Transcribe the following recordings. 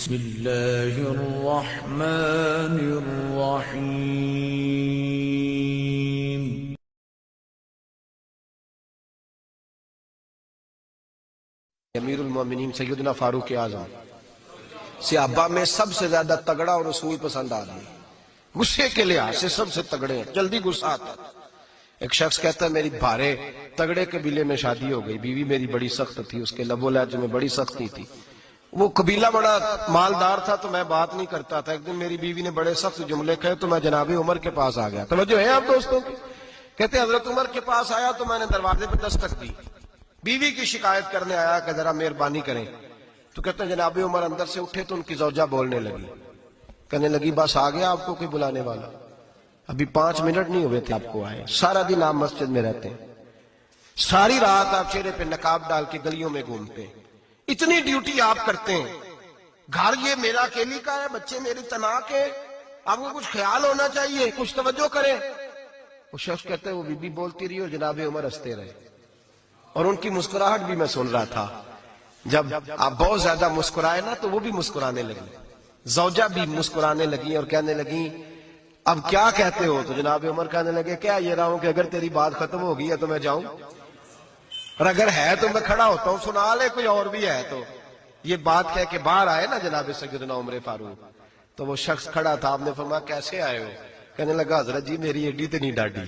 بسم اللہ الرحمن الرحیم۔ امیر المومنین سیدنا فاروق اعظم صحابہ میں سب سے زیادہ تگڑا اور رسول پسند آدمی، غصے کے لحاظ سے سب سے تگڑے ہیں، جلدی غصہ آتا ہے۔ ایک شخص کہتا ہے میری بھارے تگڑے قبیلے میں شادی ہو گئی، بیوی میری بڑی سخت تھی، اس کے لب و لہجے میں بڑی سختی تھی، وہ قبیلہ بڑا مالدار تھا تو میں بات نہیں کرتا تھا۔ ایک دن میری بیوی نے بڑے سخت جملے کہے تو میں جناب عمر کے پاس آ گیا۔ توجہ ہے آپ دوستوں کی؟ کہتے ہیں حضرت عمر کے پاس آیا تو میں نے دروازے پہ دستک دی، بیوی کی شکایت کرنے آیا کہ ذرا مہربانی کریں، تو کہتے ہیں جناب عمر اندر سے اٹھے تو ان کی زوجہ بولنے لگی، کہنے لگی بس آ گیا آپ کو کوئی بلانے والا؟ ابھی 5 منٹ نہیں ہوئے تھے آپ کو آئے، سارا دن آپ مسجد میں رہتے ہیں، ساری رات آپ چہرے پہ نقاب ڈال کے گلیوں میں گھومتے ہیں، اتنی ڈیوٹی آپ کرتے ہیں، گھر یہ میرا اکیلی کا ہے، بچے میری تنہا کے، آپ کو کچھ خیال ہونا چاہیے، کچھ توجہ کریں۔ وہ شخص کہتے ہیں وہ بی بی بولتی رہی اور جناب عمر ہنستے رہے، اور ان کی مسکراہٹ بھی میں سن رہا تھا۔ جب آپ بہت زیادہ مسکرائے نا تو وہ بھی مسکرانے لگی، زوجہ بھی مسکرانے لگی اور کہنے لگی اب کیا کہتے ہو؟ تو جناب عمر کہنے لگے کیا یہ رہا ہوں کہ اگر تیری بات ختم ہو گئی ہے تو میں جاؤں، اور اگر ہے تو میں کھڑا ہوتا ہوں، سنا لے کوئی اور بھی ہے تو۔ یہ بات کہہ کے باہر آئے نا جناب سیدنا عمر فاروق، تو وہ شخص کھڑا تھا، آپ نے فرمایا کیسے آئے ہو؟ کہنے لگا حضرت جی میری ایڈی تو نہیں ڈاڈی،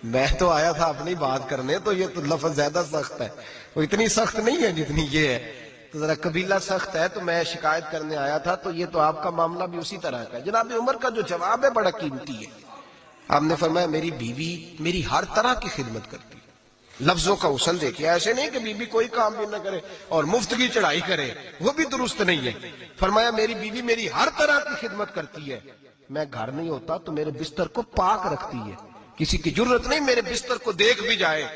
میں تو آیا تھا اپنی بات کرنے، تو یہ تو لفظ زیادہ سخت ہے، وہ اتنی سخت نہیں ہے جتنی یہ ہے، تو ذرا قبیلہ سخت ہے تو میں شکایت کرنے آیا تھا، تو یہ تو آپ کا معاملہ بھی اسی طرح کا ہے۔ جناب عمر کا جو جواب ہے بڑا قیمتی ہے، آپ نے فرمایا میری بیوی میری ہر طرح کی خدمت کرتی ہے، لفظوں کا حسن دیکھیں، ایسے نہیں کہ بیوی کوئی کام بھی نہ کرے اور مفت کی چڑھائی کرے، وہ بھی درست نہیں ہے۔ فرمایا میری بیوی میری ہر طرح کی خدمت کرتی ہے، میں گھر نہیں ہوتا تو میرے بستر کو پاک رکھتی ہے، کسی کی ضرورت نہیں میرے بستر کو دیکھ بھی جائے،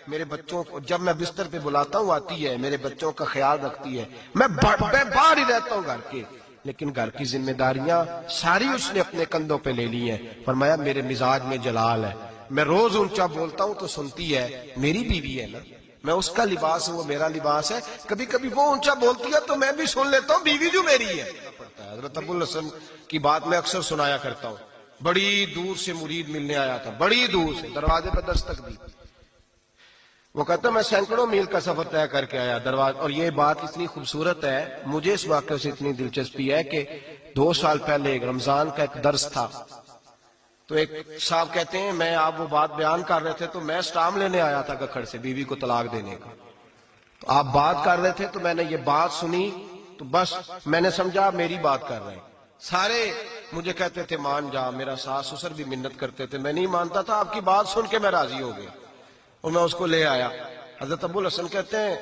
میرے بچوں کو جب میں بستر پہ بلاتا ہوں آتی ہے، میرے بچوں کا خیال رکھتی ہے، میں باہر ہی رہتا ہوں گھر کے، لیکن گھر کی ذمہ داریاں ساری اس نے اپنے کندھوں پہ لے لی ہیں۔ فرمایا میرے مزاج میں جلال ہے، میں روز اونچا بولتا ہوں تو سنتی ہے، میری بیوی ہے نا، میں اس کا لباس ہوں وہ میرا لباس ہے، کبھی کبھی وہ اونچا بولتی ہے تو میں بھی سن لیتا ہوں، بیوی جو میری ہے۔ حضرت ابو الحسن کی بات میں اکثر سنایا کرتا ہوں، بڑی دور سے مرید ملنے آیا تھا، بڑی دور سے، دروازے پہ دستک دی، وہ کہتا میں سینکڑوں میل کا سفر طے کر کے آیا دروازہ، اور یہ بات اتنی خوبصورت ہے، مجھے اس واقعے سے اتنی دلچسپی ہے کہ 2 سال پہلے ایک رمضان کا ایک درس تھا، تو ایک صاحب کہتے ہیں میں آپ وہ بات بیان کر رہے تھے تو میں سٹام لینے آیا تھا ککھڑ سے بیوی کو طلاق دینے کا، تو آپ بات کر رہے تھے تو میں نے یہ بات سنی تو بس میں نے سمجھا میری بات کر رہے ہیں، سارے مجھے کہتے تھے مان جا، میرا ساس سسر بھی منت کرتے تھے، میں نہیں مانتا تھا، آپ کی بات سن کے میں راضی ہو گیا اور میں اس کو لے آیا۔ حضرت ابو الحسن کہتے ہیں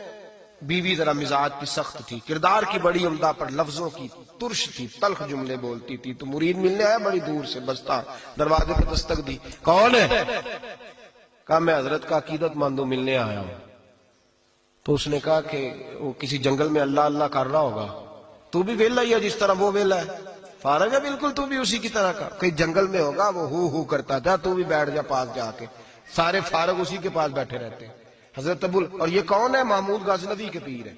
بیوی ذرا مزاج کی سخت تھی، کردار کی بڑی عمدہ پر لفظوں کی ترش تھی، تلخ جملے بولتی تھی، تو مرید ملنے آیا بڑی دور سے، بستا دروازے پہ دستک دی، کون ہے؟ کہا میں حضرت کا عقیدت مندوں ملنے آیا ہوں، تو اس نے کہا کہ وہ کسی جنگل میں اللہ اللہ کر رہا ہوگا، تو بھی ویلا ہی ہے جس طرح وہ ویلا ہے، فارغ ہے بالکل تو بھی اسی کی طرح کا، کہیں جنگل میں ہوگا وہ ہو کرتا تھا، تو بھی بیٹھ جا پاس جا کے، سارے فارغ اسی کے پاس بیٹھے رہتے ہیں۔ حضرت ابو اور یہ کون ہے؟ محمود غزنوی کے پیر ہے،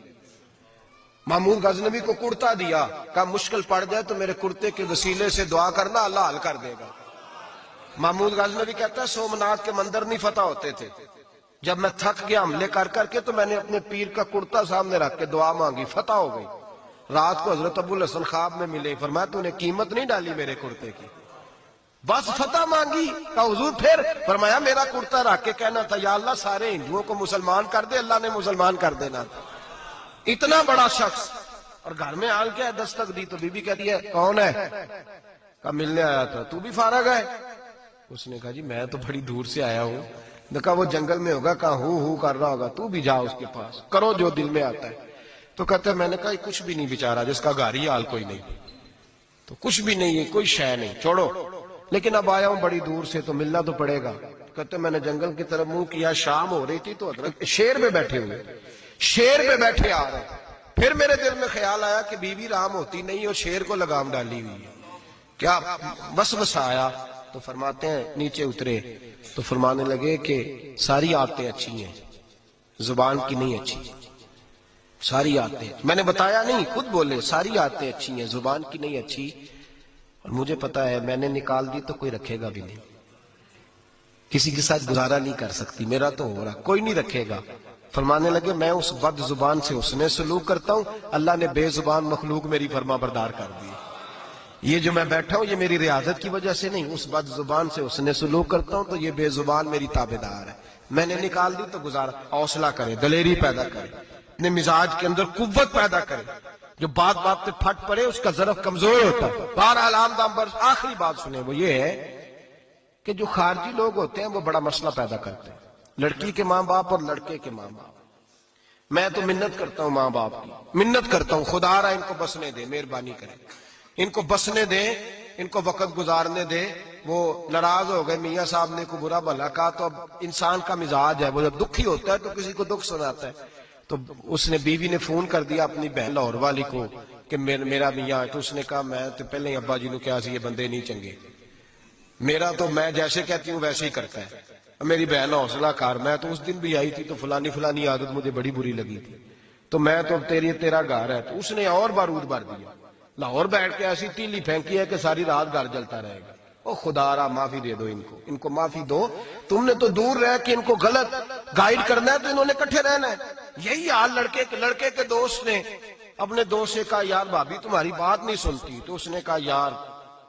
محمود غزنوی کو کرتا دیا، کہا مشکل پڑ جائے تو میرے کرتے کے وسیلے سے دعا کرنا، اللہ حل کر دے گا۔ محمود غزنوی کہتا ہے سومناتھ کے مندر نہیں فتح ہوتے تھے، جب میں تھک گیا حملے کر کر کے تو میں نے اپنے پیر کا کرتا سامنے رکھ کے دعا مانگی، فتح ہو گئی۔ رات کو حضرت ابو الحسن خواب میں ملے، فرمایا تو نے قیمت نہیں ڈالی میرے کرتے کی، بس فتح مانگی؟ کہا حضور پھر؟ فرمایا میرا کرتا رکھ کے کہنا تھا یا اللہ سارے ہندوؤں کو مسلمان کر دے، اللہ نے مسلمان کر دینا تھا۔ اتنا بڑا شخص، اور گھر میں آل کیا ہے دستک دی تو بی بی کہتی ہے کون ہے؟ کہا ملنے آیا تھا، تو بھی فارغ ہے؟ اس نے کہا جی میں تو بڑی دور سے آیا ہوں، نے کہا وہ جنگل میں ہوگا، کہا ہو کر رہا ہوگا، تو بھی جا اس کے پاس، کرو جو دل میں آتا ہے۔ تو کہتے ہیں میں نے کہا کچھ بھی نہیں بیچارہ جس کا گھر ہی حال کوئی نہیں، تو کچھ بھی نہیں ہے، کوئی شے نہیں، چھوڑو، لیکن اب آیا ہوں بڑی دور سے تو ملنا تو پڑے گا۔ کہتے میں نے جنگل کی طرف منہ کیا، شام ہو رہی تھی تو حضرت شیر پہ بیٹھے ہوئے، شیر پہ بیٹھے آ رہے، پھر میرے دل میں خیال آیا کہ بیوی رام ہوتی نہیں اور شیر کو لگام ڈالی ہوئی ہے، کیا وسوسہ آیا؟ تو فرماتے ہیں نیچے اترے تو فرمانے لگے کہ ساری عادتیں اچھی ہیں، زبان کی نہیں اچھی، ساری عادتیں، میں نے بتایا نہیں، خود بولے ساری عادتیں اچھی ہیں، زبان کی نہیں اچھی، اور مجھے پتا ہے میں نے نکال دی تو کوئی رکھے گا بھی نہیں، کسی کے ساتھ گزارا نہیں کر سکتی، میرا تو ہو رہا، کوئی نہیں رکھے گا۔ فرمانے لگے میں اس بد زبان سے اس نے سلوک کرتا ہوں، اللہ نے بے زبان مخلوق میری فرما بردار کر دی، یہ جو میں بیٹھا ہوں یہ میری ریاضت کی وجہ سے نہیں، اس بد زبان سے اس نے سلوک کرتا ہوں تو یہ بے زبان میری تابعدار ہے، میں نے نکال دی تو گزارا۔ حوصلہ کرے، دلیری پیدا کرے، اپنے مزاج کے اندر قوت پیدا کرے، جو بات بات پہ پھٹ پڑے اس کا ظرف کمزور ہوتا ہے۔ بہرحال آخری بات سنیں، وہ یہ ہے کہ جو خارجی لوگ ہوتے ہیں وہ بڑا مسئلہ پیدا کرتے ہیں، لڑکی کے ماں باپ اور لڑکے کے ماں باپ۔ میں تو منت کرتا ہوں ماں باپ کی، منت کرتا ہوں خدا را ان کو بسنے دے، مہربانی کرے، ان کو بسنے دے، ان کو وقت گزارنے دے۔ وہ ناراض ہو گئے، میاں صاحب نے کو برا بھلا کہا، تو اب انسان کا مزاج ہے، وہ جب دکھی ہوتا ہے تو کسی کو دکھ سناتا ہے۔ تو اس نے بیوی نے فون کر دیا اپنی بہن لاہور والی کو کہ میرا میاں ہے، تو اس نے کہا میں تو پہلے ہی ابا جی نے کہا سی یہ بندے نہیں چنگے، میرا تو میں جیسے کہتی ہوں ویسے ہی کرتا ہے۔ میری بہن حوصلہ کار، میں تو اس دن بھی آئی تھی تو فلانی عادت مجھے بڑی بری لگی تھی، تو میں تو تیرا گھر ہے، تو اس نے اور بارود بھر دیا، لاہور بیٹھ کے ایسی تیلی پھینکی ہے کہ ساری رات گھر جلتا رہے گا۔ او خدا را معافی دے دو ان کو معافی دو، تم نے تو دور رہ کے ان کو غلط گائیڈ کرنا ہے تو انہوں نے کٹھے رہنا ہے۔ یہی حال لڑکے کے دوست نے اپنے دوست سے کہا یار بھابی تمہاری بات نہیں سنتی، تو اس نے کہا یار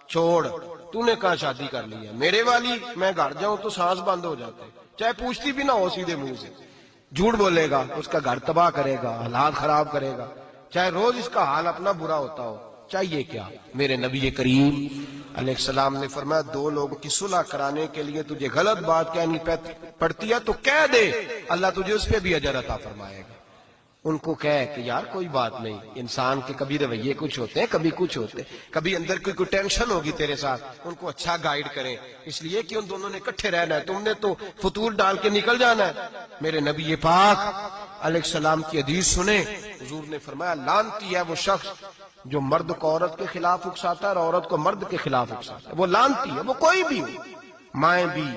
چھوڑ، تو نے کہا شادی کر لی ہے میرے والی، میں گھر جاؤں تو سانس بند ہو جاتے، چاہے پوچھتی بھی نہ ہو سیدھے منہ سے، جھوٹ بولے گا، اس کا گھر تباہ کرے گا، حالات خراب کرے گا، چاہے روز اس کا حال اپنا برا ہوتا ہو۔ چاہیے کیا؟ میرے نبی کریم علیہ السلام نے فرمایا دو لوگوں کی صلح کرانے کے لیے تجھے غلط بات کہنی پڑتی ہے تو کہہ دے، اللہ تجھے اس پہ بھی اجر عطا فرمائے گا۔ ان کو کہے کہ یار کوئی بات نہیں، انسان کے کبھی رویے کچھ ہوتے ہیں، کبھی کچھ ہوتے ہیں، کبھی اندر کوئی ٹینشن ہوگی تیرے ساتھ، ان کو اچھا گائیڈ کریں، اس لیے کہ ان دونوں نے اکٹھے رہنا ہے، تم نے تو فطور ڈال کے نکل جانا ہے۔ میرے نبی پاک علیہ السلام کی حدیث سنیں، حضور نے فرمایا لعنتی ہے وہ شخص جو مرد کو عورت کے خلاف اکساتا ہے اور عورت کو مرد کے خلاف اکساتا ہے، وہ لعنتی ہے، وہ کوئی بھی ہو، مائیں بھی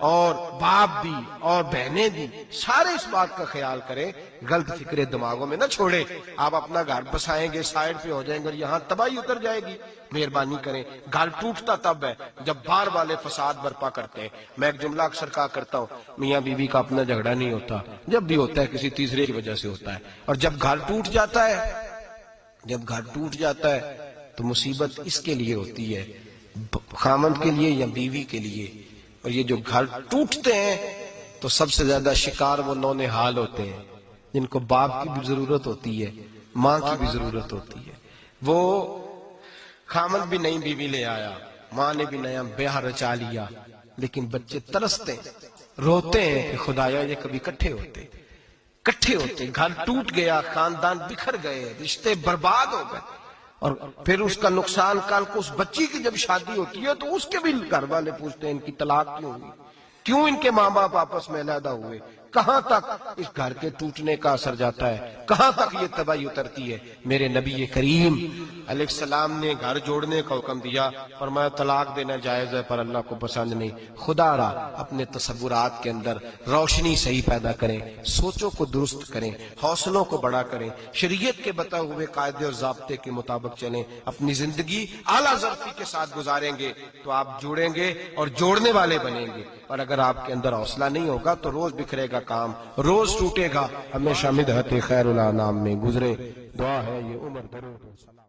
اور باپ بھی اور بہنیں بھی، سارے اس بات کا خیال کریں، غلط فکریں دماغوں میں نہ چھوڑیں۔ آپ اپنا گھر بسائیں گے، سائڈ پہ ہو جائیں گے اور یہاں تباہی اتر جائے گی۔ مہربانی کریں، گھر ٹوٹتا تب ہے جب باہر والے فساد برپا کرتے ہیں۔ میں ایک جملہ اکثر کہا کرتا ہوں، میاں بیوی کا اپنا جھگڑا نہیں ہوتا، جب بھی ہوتا ہے کسی تیسرے کی وجہ سے ہوتا ہے، اور جب گھر ٹوٹ جاتا ہے تو مصیبت اس کے لیے ہوتی ہے، خامند کے لیے یا بیوی کے لیے۔ اور یہ جو گھر ٹوٹتے ہیں تو سب سے زیادہ شکار وہ نونہال ہوتے ہیں جن کو باپ کی بھی ضرورت ہوتی ہے، ماں کی بھی ضرورت ہوتی ہے۔ وہ خامند بھی نئی بیوی لے آیا، ماں نے بھی نیا بیاہ رچا لیا، لیکن بچے ترستے ہیں، روتے ہیں کہ خدایا یہ کبھی کٹھے ہوتے، گھر ٹوٹ گیا، خاندان بکھر گئے، رشتے برباد ہو گئے، اور پھر اس کا نقصان کل کو اس بچی کی جب شادی ہوتی ہے تو اس کے بھی گھر والے پوچھتے ہیں ان کی طلاق کیوں ہوئی، کیوں ان کے ماں باپ آپس میں علیحدہ ہوئے، کہاں تک اس گھر کے ٹوٹنے کا اثر جاتا ہے، کہاں تک یہ تباہی اترتی ہے۔ میرے نبی کریم علیہ السلام نے گھر جوڑنے کا حکم دیا، فرمایا طلاق دینا جائز ہے پر اللہ کو پسند نہیں۔ خدا را اپنے تصورات کے اندر روشنی صحیح پیدا کریں، سوچوں کو درست کریں، حوصلوں کو بڑا کریں، شریعت کے بتائے ہوئے قاعدے اور ضابطے کے مطابق چلیں، اپنی زندگی اعلیٰ ظرفی کے ساتھ گزاریں گے تو آپ جوڑیں گے اور جوڑنے والے بنیں گے۔ اور اگر آپ کے اندر حوصلہ نہیں ہوگا تو روز بکھرے گا کام، روز ٹوٹے گا، ہمیشہ مدحت خیر الانام میں گزرے۔ دعا ہے یہ عمر درود و سلام۔